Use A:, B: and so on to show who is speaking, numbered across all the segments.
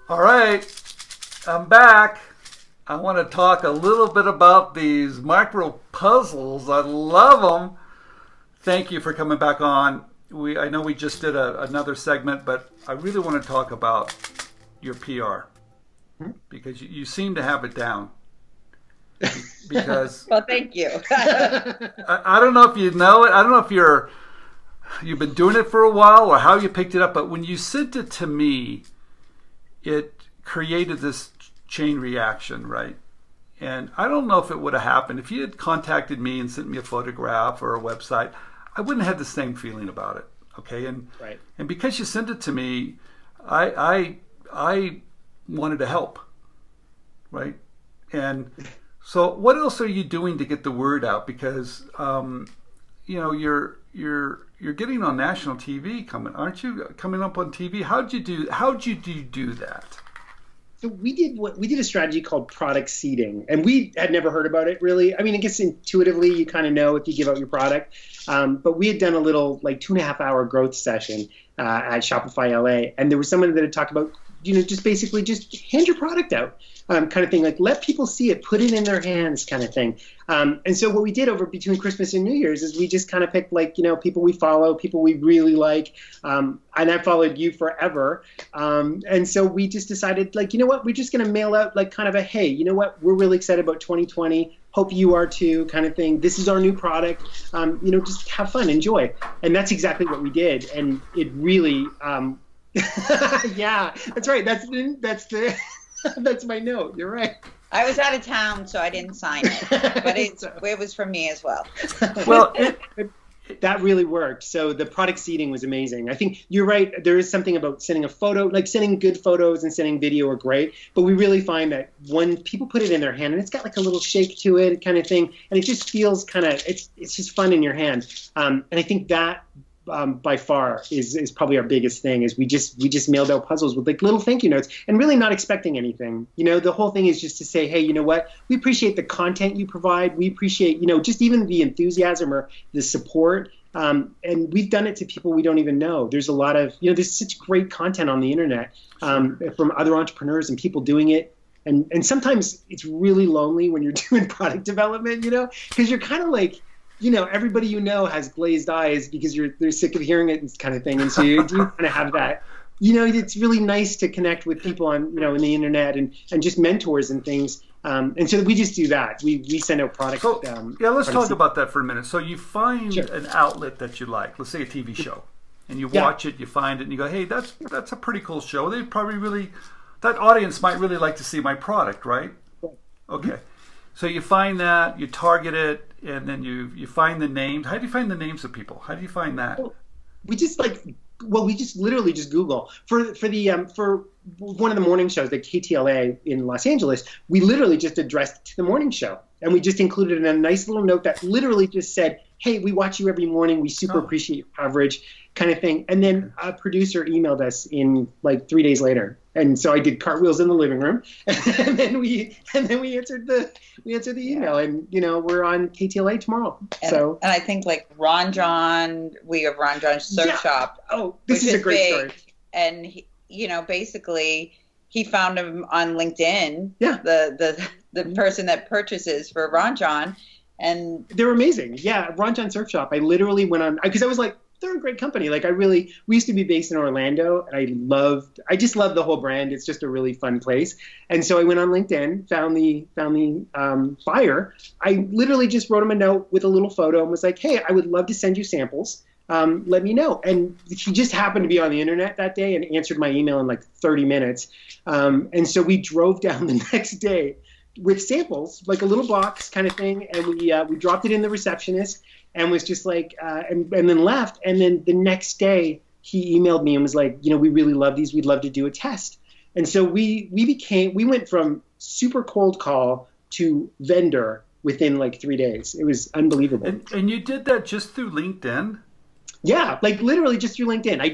A: All right, I'm back. I want to talk a little bit about these micro puzzles. I love them. Thank you for coming back on. I know we just did another segment, but I really want to talk about your PR because you seem to have it down. Because
B: well, thank you.
A: I don't know if you know it. I don't know if you've been doing it for a while or how you picked it up, but when you sent it to me, it created this chain reaction, right? And I don't know if it would have happened if you had contacted me and sent me a photograph or a website. I wouldn't have the same feeling about it. Okay, and because you sent it to me, I wanted to help, right? And so, what else are you doing to get the word out? Because you're getting on national TV, aren't you? Coming up on TV. How'd you do that?
C: So we did a strategy called product seeding, and we had never heard about it really. I mean, I guess intuitively you kind of know if you give out your product, but we had done a little 2.5-hour growth session at Shopify LA, and there was someone that had talked about just basically just hand your product out, kind of thing, like let people see it, put it in their hands, kind of thing. And so what we did over between Christmas and New Year's is we just kind of picked people we follow, people we really like, and I followed you forever. And so we just decided we're just going to mail out kind of a, hey, you know what, we're really excited about 2020. Hope you are too, kind of thing. This is our new product. Just have fun, enjoy. And that's exactly what we did. And it really, yeah, that's right. That's my note. You're right.
B: I was out of town, so I didn't sign it, but it was from me as well.
C: Well, that really worked. So the product seeding was amazing. I think you're right. There is something about sending a photo, sending good photos and sending video are great, but we really find that when people put it in their hand and it's got a little shake to it, kind of thing, and it just feels it's just fun in your hand. And I think that. By far is probably our biggest thing is we just mailed out puzzles with little thank you notes and really not expecting anything. The whole thing is just to say, hey, you know what? We appreciate the content you provide. We appreciate, just even the enthusiasm or the support. And we've done it to people we don't even know. There's a lot of, there's such great content on the internet from other entrepreneurs and people doing it. And sometimes it's really lonely when you're doing product development, because you're kind of everybody has glazed eyes because they're sick of hearing it and kind of thing. And so you do kind of have that, it's really nice to connect with people on, in the internet and just mentors and things. And so we just do that. We send out products.
A: So, let's talk about that for a minute. So you find an outlet that you like, let's say a TV show, and you watch it, you find it, and you go, hey, that's a pretty cool show. They probably that audience might really like to see my product, right? Okay. So you find that, you target it, and then you find the names. How do you find the names of people? How do you find that?
C: We just literally just Google for one of the morning shows, the KTLA in Los Angeles. We literally just addressed it to the morning show, and we just included in a nice little note that literally just said, "Hey, we watch you every morning. We super appreciate your coverage," kind of thing. And then a producer emailed us in 3 days later. And so I did cartwheels in the living room, and then we answered the email, and we're on KTLA tomorrow. And
B: I think Ron John, we have Ron John's Surf Shop.
C: Oh, this is a great story.
B: And he, basically he found him on LinkedIn. Yeah. The person that purchases for Ron John, and
C: they're amazing. Yeah, Ron John Surf Shop. I literally went on because I was like, they're a great company. We used to be based in Orlando, and I just love the whole brand. It's just a really fun place. And so I went on LinkedIn, found the buyer. I literally just wrote him a note with a little photo and was like, hey, I would love to send you samples. Let me know. And he just happened to be on the internet that day and answered my email in 30 minutes. And so we drove down the next day with samples, a little box kind of thing, and we dropped it in the receptionist. And was just and then left. And then the next day he emailed me and was like, we really love these. We'd love to do a test. And so we went from super cold call to vendor within 3 days. It was unbelievable.
A: And you did that just through LinkedIn?
C: Yeah, literally just through LinkedIn. I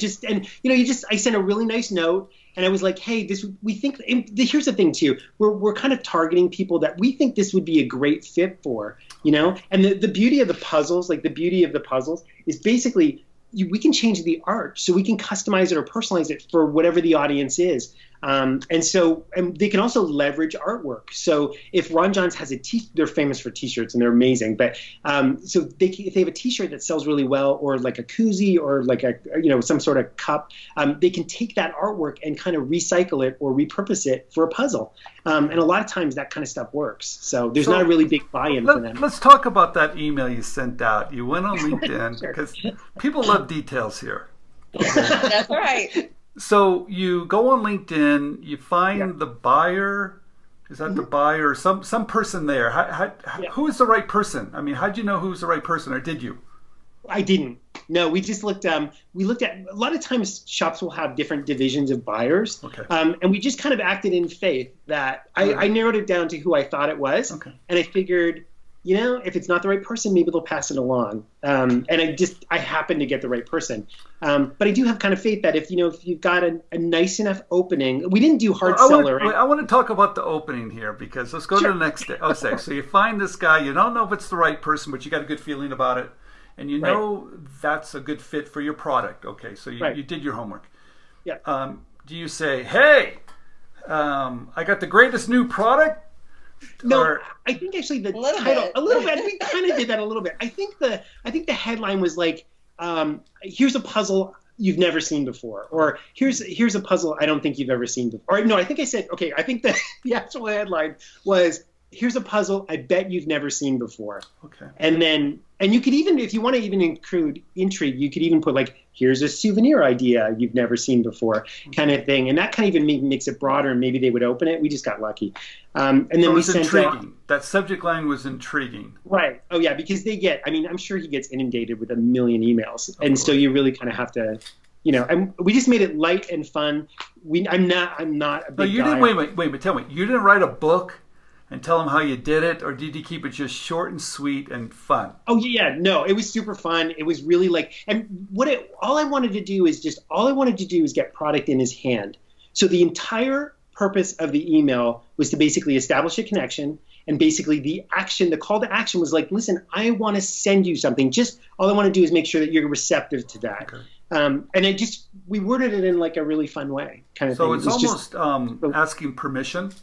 C: sent a really nice note. And I was like, hey, we think, here's the thing too, we're kind of targeting people that we think this would be a great fit for, and the beauty of the puzzles, is basically we can change the art, so we can customize it or personalize it for whatever the audience is. And they can also leverage artwork. So if Ron Johns has they're famous for t-shirts and they're amazing, but so if they have a t-shirt that sells really well, or like a koozie, or like some sort of cup, they can take that artwork and kind of recycle it or repurpose it for a puzzle. And a lot of times that kind of stuff works. So there's not a really big buy-in for them.
A: Let's talk about that email you sent out. You went on LinkedIn because people love details here.
B: That's right.
A: So you go on LinkedIn, you find the buyer. Is that the buyer? Some person there. Who is the right person? I mean, how did you know who was the right person, or did you?
C: I didn't. No, we just looked. We looked at, a lot of times shops will have different divisions of buyers, and we just kind of acted in faith that I narrowed it down to who I thought it was, and I figured, if it's not the right person, maybe they'll pass it along. And I happened to get the right person. But I do have kind of faith that if you've got a nice enough opening, we didn't do hard seller.
A: I want to talk about the opening here, because let's go to the next day. So you find this guy, you don't know if it's the right person, but you got a good feeling about it. And you know that's a good fit for your product. Okay, so you did your homework. Yeah. Do you say, hey, I got the greatest new product?
C: No, I think actually the title a little bit. We kind of did that a little bit. I think the headline was like, "Here's a puzzle you've never seen before," or "Here's a puzzle I don't think you've ever seen before." Or no, I think I said, okay. I think the actual headline was, "Here's a puzzle I bet you've never seen before." Okay. And you could even, if you want to even include intrigue, you could even put like, "Here's a souvenir idea you've never seen before," kind of thing. And that kind of even makes it broader, and maybe they would open it. We just got lucky. And then we sent
A: intriguing. That subject line was intriguing.
C: Right. Oh yeah, because I'm sure he gets inundated with a million emails. And so you really kind of have to, and we just made it light and fun. I'm not a big guy.
A: Didn't, wait, but tell me, you didn't write a book and tell them how you did it, or did you keep it just short and sweet and fun?
C: Oh yeah, no, it was super fun. It was really all I wanted to do is get product in his hand. So the entire purpose of the email was to basically establish a connection, and basically the call to action was like, listen, I want to send you something. Just all I want to do is make sure that you're receptive to that. Okay. And we worded it in like a really fun way, kind of thing.
A: So it's almost asking permission.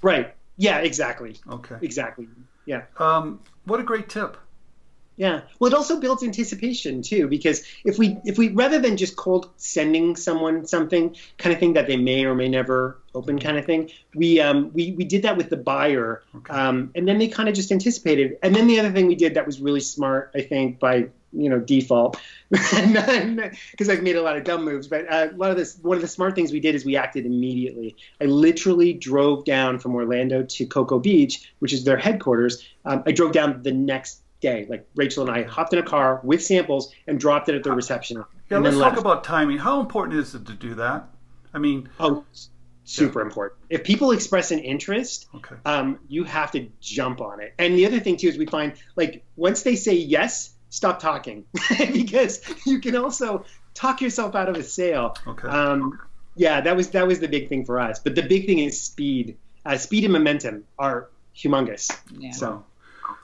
C: Right. Yeah, exactly.
A: Okay.
C: Exactly. Yeah.
A: What a great tip.
C: Yeah. Well, it also builds anticipation too, because if we rather than just cold sending someone something kind of thing that they may or may never open kind of thing, we did that with the buyer, and then they kind of just anticipated. And then the other thing we did that was really smart, I think, by default, because I've made a lot of dumb moves, but one of the smart things we did is we acted immediately. I literally drove down from Orlando to Cocoa Beach, which is their headquarters. I drove down the next day. Like Rachel and I hopped in a car with samples and dropped it at the reception.
A: Yeah, let's talk about timing. How important is it to do that? I mean,
C: super important. If people express an interest, you have to jump on it. And the other thing too is we find like once they say yes, stop talking because you can also talk yourself out of a sale. Okay. Yeah, that was the big thing for us. But the big thing is speed. Speed and momentum are humongous. Yeah. So,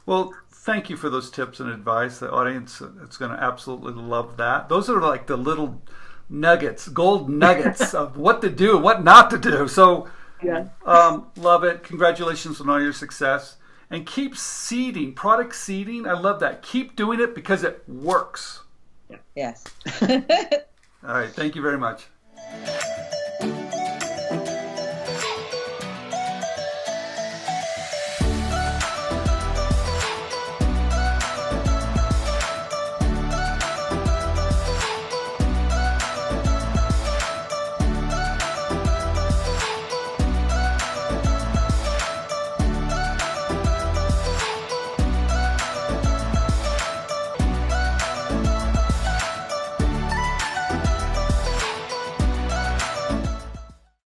A: well, thank you for those tips and advice. The audience is going to absolutely love that. Those are like the little nuggets, gold nuggets of what to do and what not to do. So, love it. Congratulations on all your success. And keep seeding, product seeding. I love that. Keep doing it because it works.
B: Yes.
A: All right. Thank you very much.